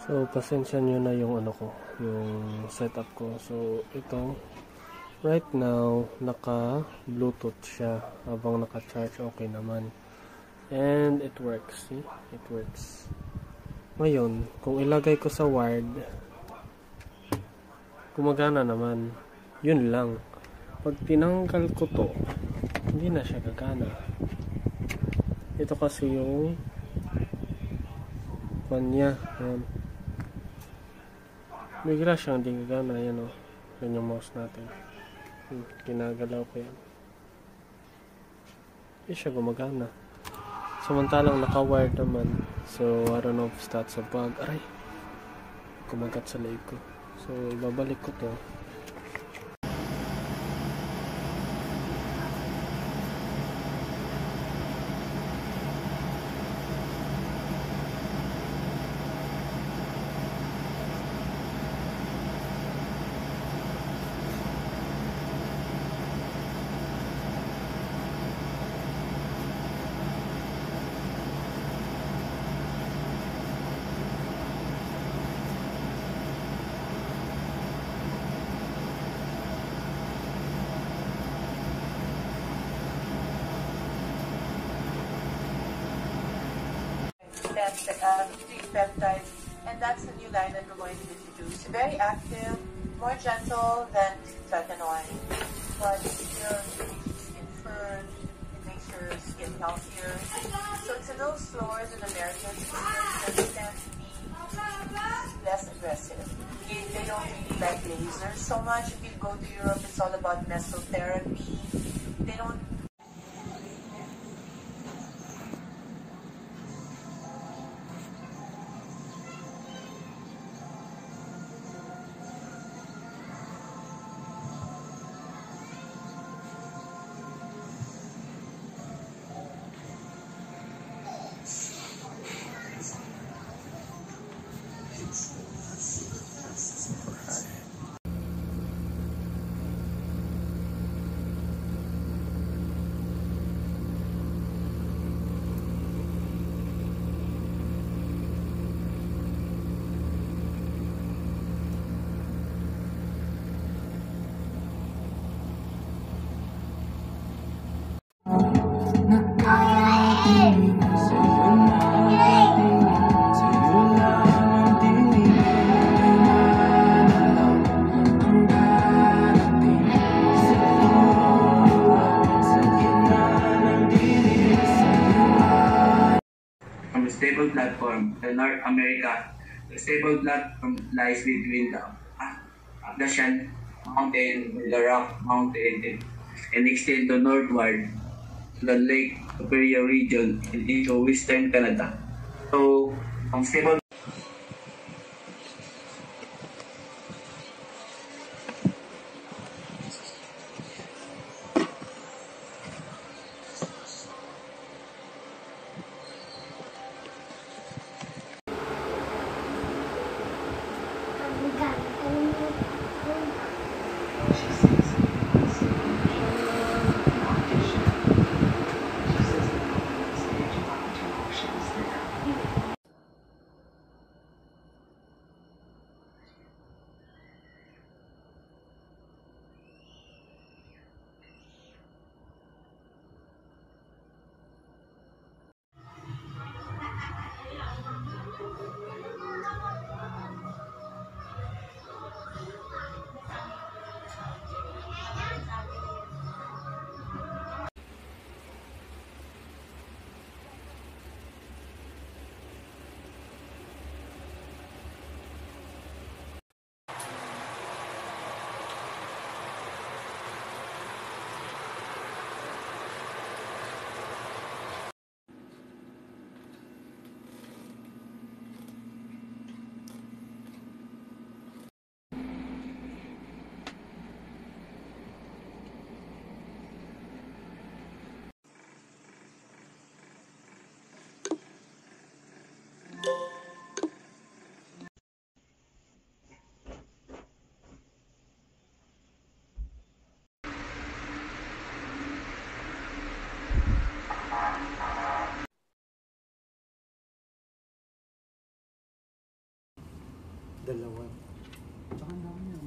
So, pasensya nyo na yung ano ko, yung setup ko. So, ito, right now, naka-Bluetooth siya. Habang naka-charge, okay naman. And it works, see? It works. Ngayon, kung ilagay ko sa wired, gumagana naman. Yun lang. Pag tinanggal ko to, hindi na siya gagana. Ito kasi yung kanya. Ayan. Bigla siyang hindi gagana. Ayan o. Yan yung mouse natin. Ginagalaw ko yan. Hindi siya gumagana. Samantalang naka-wired naman. So, I don't know if that's a bug. Aray! Kumagat sa leg ko. So, ibabalik ko to. Three peptides, and that's the new line that we're going to introduce. Very active, more gentle than retinoid, but it still makes skin firm, it makes your skin healthier. So it's a little slower than Americans because they tend to be less aggressive. They don't really like lasers so much. If you go to Europe, it's all about mesotherapy. They don't. Stable platform, the North America. The stable platform lies between the Appalachian Mountain, the Rock Mountain, and extend to northward to the Lake Superior region and into western Canada. So, ang stable dalawa. Baka dami yan.